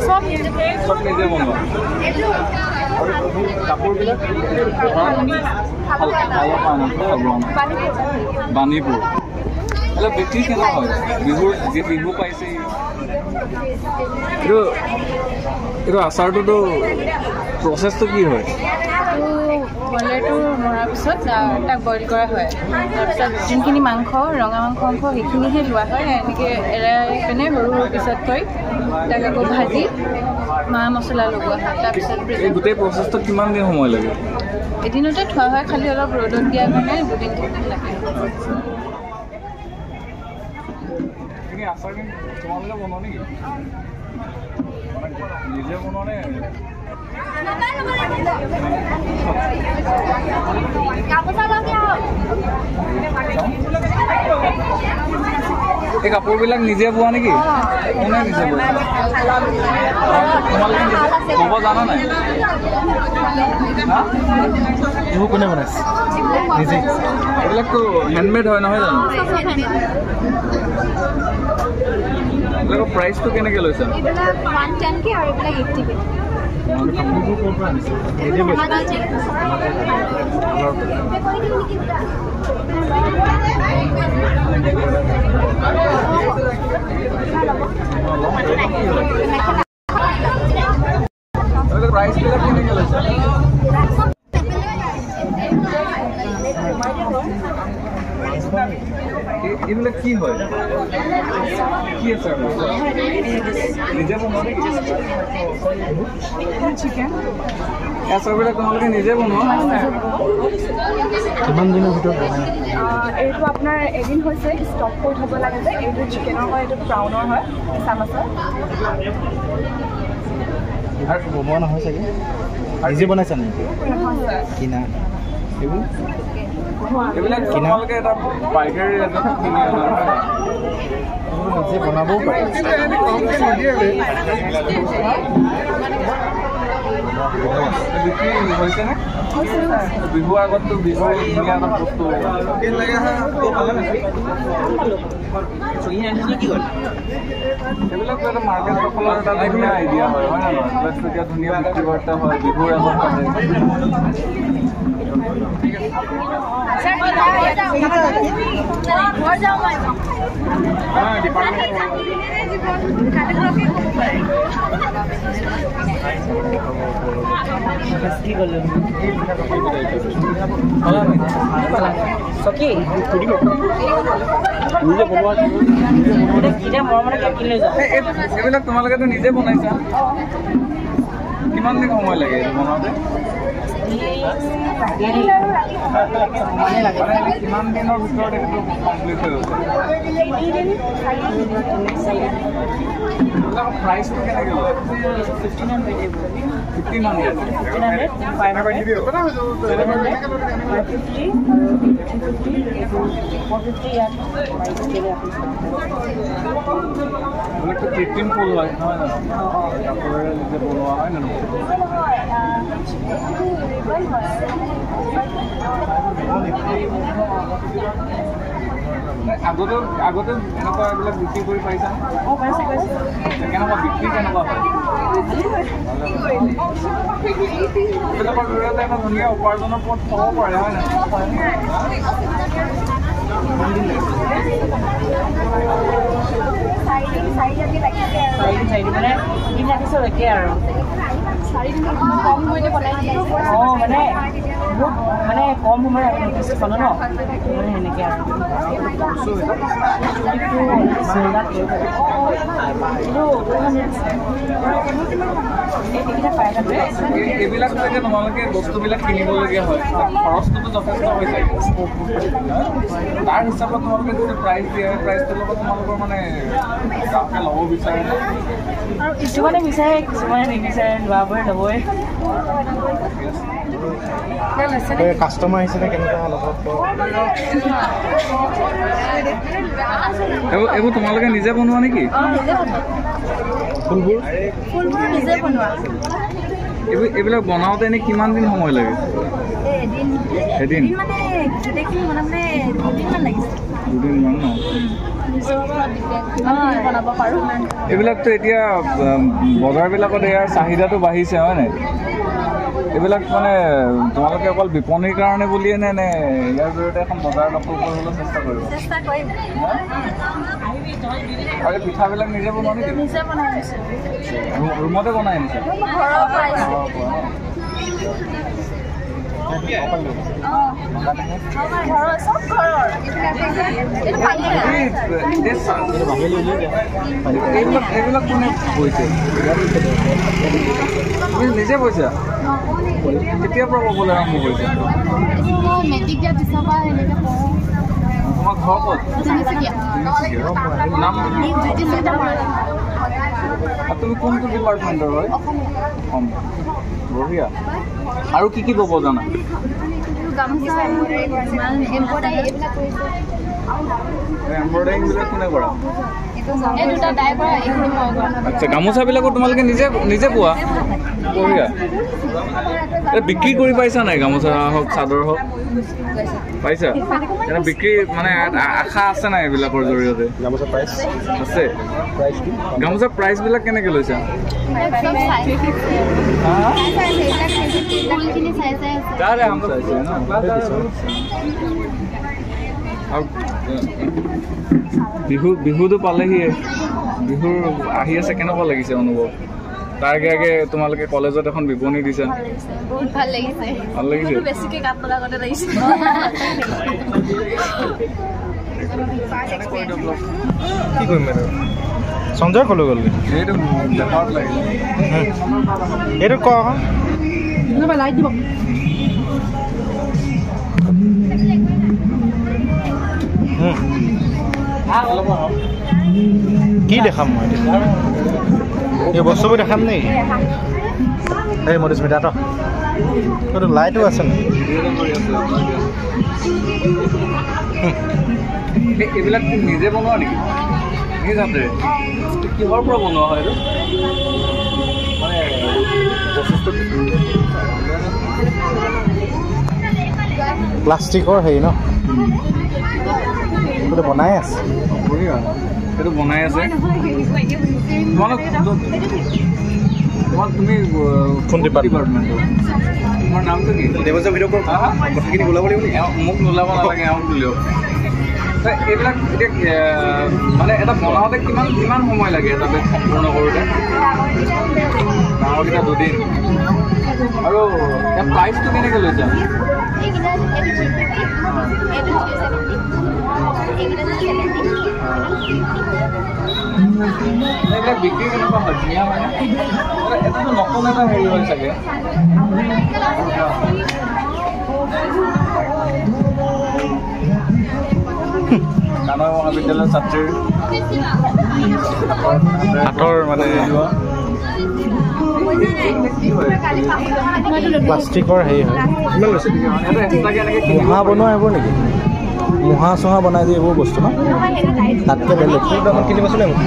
সব নিজে বনোৱা কাপোৰবিলাক বাণীপুৰ অলপ বিক্ৰী কেনেকুৱা হয় বিহুৰ যে বিহু পাইছে এইটো আচাৰটোতো প্ৰচেছটো কি হয় বইলাৰটো মৰাৰ পিছত তাক বইল কৰা হয় তাৰপিছত যোনখিনি মাংস ৰঙা মাংস সেইখিনিহে লোৱা হয় এনেকৈ এৰাই পিনে সৰু সৰু পিছত থৈ তাক আকৌ ভাজি মা মছলা লগোৱা হয় তাৰপিছত এই গোটেই প্ৰচেছটোত কিমান দিন সময় লাগে এদিনতে থোৱা হয় খালি অলপ ৰ'দত দিয়াৰ কাৰণে 2-3 দিন লাগে আচাৰখিনি তোমালোকে বনোৱা নেকি নিজে বনোৱা নে এই কাপোৰবিলাক নিজে বোৱা নেকি কোনে নিজে বোৱা তোমালোকে বব জানা নাই এইবোৰ কোনে বনাইছে নিজে এইবিলাকতো হেণ্ডমেড হয় নহয় জানো এইবিলাকৰ প্ৰাইচটো কেনেকৈ লৈছা এইবিলাক 110 কে আৰু এইবিলাক 80 কে কাপোৰবোৰ ক'ৰ পৰা আনিছে নিজে বৈছে প্ৰাইচবিলাক কেনেকৈ লৈছা এইবিলাক কি হয় কি আছে নিজে বনোৱা নেকি চিকেন আচাৰবিলাক তোমালোকে নিজে বনোৱা কিমান দিনৰ ভিতৰত বনাই এইটো আপোনাৰ এদিন হৈছে ষ্টক কৰি থ'ব লাগে যে এইটো চিকেনৰ হয় এইটো ব্ৰাউনৰ হয় চামচৰ আৰু বনোৱা নহয় চাগে নিজে বনাইছা নেকি কিনা এইবিলাক তোমালোকে এটা পাইকাৰী ৰেটত কিনি আনা নিজে বনাবও পাৰে বিক্ৰী হৈছেনে বিহুৰ আগততো বিহুৰ ধুনীয়া এটা বস্তু এইবিলাক এটা মাৰ্কেট দখলৰ এটা ধুনীয়া আইডিয়া হয় হয় নহয় এইবিলাক এতিয়া ধুনীয়া বিক্ৰী বাৰ্তা হয় বিহুৰ আগত পাতে ঠিক আছে এইবিলাক তোমালোকেতো নিজে বনাইছা কিমান দিন সময় লাগে বনাওঁতে কিমান দিনৰ ভিতৰত এইটো কমপ্লিট হৈ গৈছে প্ৰাইচটো কেনেকৈ লয় 1500 কৃত্ৰিম ফুল হয় নহয় জানো কাপোৰেৰে নিজে বনোৱা হয় নে নহয় আগতে এনেকুৱা এইবিলাক বিক্ৰী কৰি পাৰিছা কেনেকুৱা বিক্ৰী কেনেকুৱা হয় এইবিলাকৰ জৰিয়তে এটা ধুনীয়া উপাৰ্জনৰ পথ পাব পাৰে হয় নাই মানে কম সময় নটিছ পালো ন মানে সেনেকৈ আৰু এইবিলাক চাগে তোমালোকে বস্তুবিলাক কিনিবলগীয়া হয় খৰচটোতো যথেষ্ট হৈ যায় তাৰ হিচাপত তোমালোকে যিটো প্ৰাইচ দিয়া হয় প্ৰাইচটোৰ লগত তোমালোকৰ মানে গ্ৰাহকে ল'ব বিচাৰে আৰু কিছুমানে বিচাৰে কিছুমানে নিবিচাৰে লোৱাবোৰে ল'বই কাষ্টমাৰ হিচাপে কেনেকুৱা এইবোৰ তোমালোকে নিজে বনোৱা নেকি ফুলবোৰ নিজে বনোৱা এইবিলাক বনাওঁতে এনেই কিমান দিন সময় লাগে এদিন মানে গোটেইখিনি বনাবলৈ 2 দিনমান লাগিছে দুদিনমান ন বনাব পাৰোঁ। এইবিলাকতো এতিয়া বজাৰবিলাকত ইয়াৰ চাহিদাটো বাঢ়িছে হয় নাই? এইবিলাক মানে তোমালোকে অকল বিপণীৰ কাৰণে বুলিয়ে নে ইয়াৰ জৰিয়তে এখন বজাৰ দখল কৰিবলৈ চেষ্টা কৰিব? চেষ্টা কৰিম। আৰু পিঠাবিলাক নিজে বনোৱা নেকি? নিজে বনাই দিছোঁ। ৰুমতে বনাই আনিছে? ঘৰৰ পৰা আহিছোঁ। ঘৰৰ চব ঘৰৰ। এইবিলাক কোনে বৈছে? তুমি নিজে বৈছা? কেতিয়াৰ পৰা ক'বলৈ আৰম্ভ কৰিছা? মেট্ৰিক দিয়াৰ পিছৰ পৰা এনেকৈ পঢ়োঁ। তোমাৰ ঘৰ ক'ত? নাম তুমি কোনটো ডিপাৰ্টমেণ্টৰ হয়? অসম। বঢ়িয়া। আৰু কি কি ক'ব জানা? গামোচা এম্ব্ৰইডাৰী এইবিলাক কৰিছোঁ। এম্ব্ৰইডাৰিংবিলাক কোনে কৰা? এই দুটা তাই কৰা, এইখিনি মই কৰা। আচ্ছা, গামোচাবিলাকো তোমালোকে নিজে পোৱা? বঢ়িয়া। এই বিক্ৰী কৰি পাইছা নাই? গামোচা হওক চাদৰ হওক পাইছা? এনে বিক্ৰী মানে আশা আছে নাই এইবিলাকৰ জৰিয়তে? গামোচা প্ৰাইচ আছে? গামোচা প্ৰাইচবিলাক কেনেকৈ লৈছা? বিহুটো পালেহি, বিহুৰ আহি আছে, কেনেকুৱা লাগিছে অনুভৱ? তাৰ আগে তোমালোকে কলেজত এখন বিপণী দিছা? বহুত ভাল লাগিছে। ভাল লাগিছে? বেছিকৈ কাপ বলা আগতে লাগিছে। কি কৰিম বাইদেউ? সঞ্জয় ক'লৈ গ'ল? এইটো দেখাত লাগিছে। এইটো ক লাইট দিব। কি দেখাম মই? এই বস্তুবোৰ দেখাম নেকি? এই মধুস্মিতা তো এইটো লাইটো আছে নেকি? এইবিলাক নিজে বনোৱা নেকি? নিজ হাতেৰে? কিহৰ পৰা বনোৱা হয় এইটো? মানে প্লাষ্টিকৰ হেৰি ন? এইটো বনাই আছে। এইটো বনাই আছে। তুমি কোন ডিপাৰ্টমেণ্টৰ? তোমাৰ নামটো কি? দেৱজা ভিডিঅ' কথাখিনি ওলাব লাগিব নেকি? মোক নোলাব নালাগে, এওঁক উলিয়াওক। এইবিলাক এতিয়া মানে এটা বনাওঁতে কিমান সময় লাগে এটা বেগ সম্পূৰ্ণ কৰোঁতে? ডাঙৰকেইটা 2 দিন। আৰু ইয়াৰ প্ৰাইচটো কেনেকৈ লৈছা? এইবিলাক বিক্ৰী কেনেকুৱা হয়? ধুনীয়া হয় নে? এটাতো নতুন এটা হেৰি হয় চাগে। কানৈ মহাবিদ্যালয়ৰ ছাত্ৰীৰ হাতৰ মানে প্লাষ্টিকৰ হেৰি হয়। মুহা বনোৱা এইবোৰ নেকি? মুহা চুহা বনাই দিয়ে এইবোৰ বস্তু ন? তাতকৈ বেলেগ এখন কিনিবচোন মোক।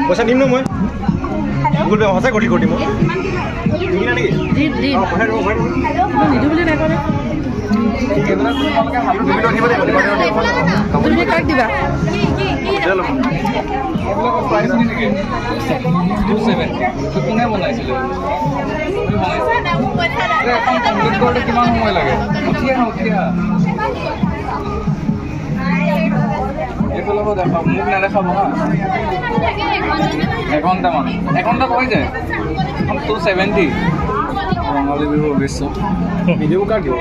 পইচা দিম ন মই? গুগল পে' সঁচাই কৰি দিম মই। কোনে বনাইছিলে? কিমান সময় লাগে? উঠি আহা। এইফালে দেখাব, মোক নেদেখাব হা। এঘণ্টাত হৈ যায়। 270 ৰঙালী বিহু শুভেচ্ছা। ভিডিঅ' কাৰ দিব?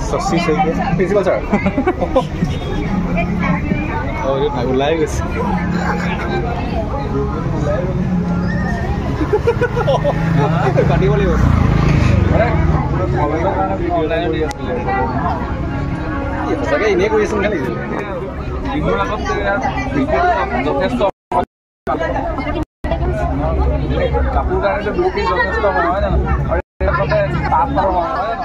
Shashi Saikia principal sir. ওলাই গৈছে। পাতিব লাগিব। সঁচাকৈ এনেই কৰি আছোঁ নেকি? বিহুৰ আগত যথেষ্ট কাপোৰ কাৰণেতো বিক্ৰী যথেষ্ট হয় জানো? আৰু তাঁত হয়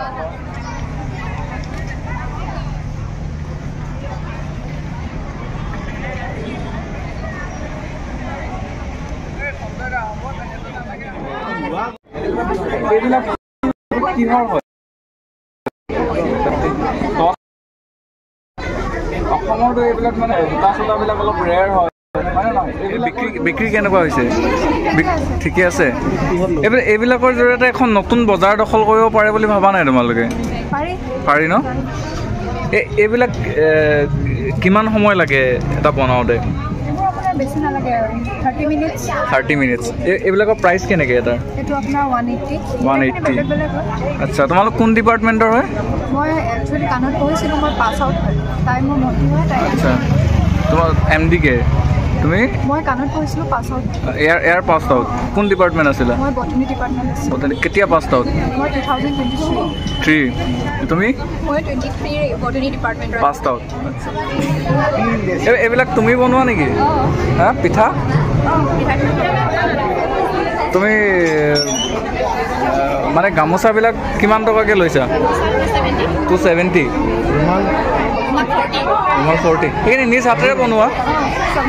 এইবিলাক কিহৰ হয়? অসমৰতো এইবিলাক মানে জোতা চোতাবিলাক অলপ ৰেয়াৰ হয় মানে নহয় বিক্ৰী কেনেকুৱা হৈছে ঠিকে আছে এইবিলাকৰ জৰিয়তে এখন নতুন বজাৰ দখল কৰিব পাৰে বুলি ভাবা নাই তোমালোকে পাৰি ন এইবিলাক কিমান সময় লাগে এটা বনাওঁতে 30 মিনিটছ এইবিলাকৰ প্ৰাইচ কেনেকৈ এটা 180 আচ্ছা তোমালোক কোন ডিপাৰ্টমেণ্টৰ হয় মই একচুৱেলি কাণত পঢ়িছিলোঁ মই পাছ আউট হয় তাই মোৰ ভণ্টি হয় তাই আচ্ছা তোমাৰ MD কে তুমি মই কাণত পঢ়িছিলোঁ pass out air pass out কোন ডিপাৰ্টমেণ্ট আছিলা মই বটনী ডিপাৰ্টমেণ্ট আছিলোঁ বটনী কেতিয়া পাছ আউট মই 2023 তুমি মই 23 বটনী ডিপাৰ্টমেণ্ট পাছ আউট আচ্ছা এইবিলাক তুমি বনোৱা নেকি হা পিঠা তুমি মানে গামোচাবিলাক কিমান টকাকৈ লৈছা 270 40 সেইখিনি নিজ হাতেৰে বনোৱা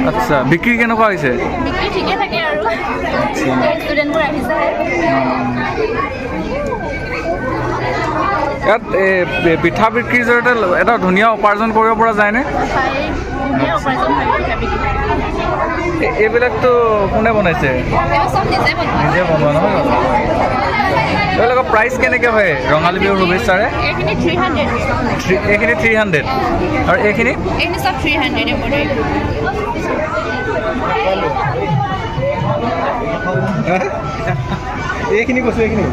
আচ্ছা বিক্ৰী কেনেকুৱা হৈছে ঠিকে থাকে আৰু ষ্টুডেণ্টবোৰ আহিছে ইয়াত পিঠা বিক্ৰীৰ জৰিয়তে এটা ধুনীয়া উপাৰ্জন কৰিব পৰা যায়নে এইবিলাকতো কোনে বনাইছে নিজে বনোৱা নহয় এইবিলাকৰ প্ৰাইচ কেনেকৈ হয় ৰঙালী বিহুৰ শুভেচ্ছাৰে এইখিনি 300 আৰু এইখিনি চব 300 এইখিনি কৈছোঁ এইখিনি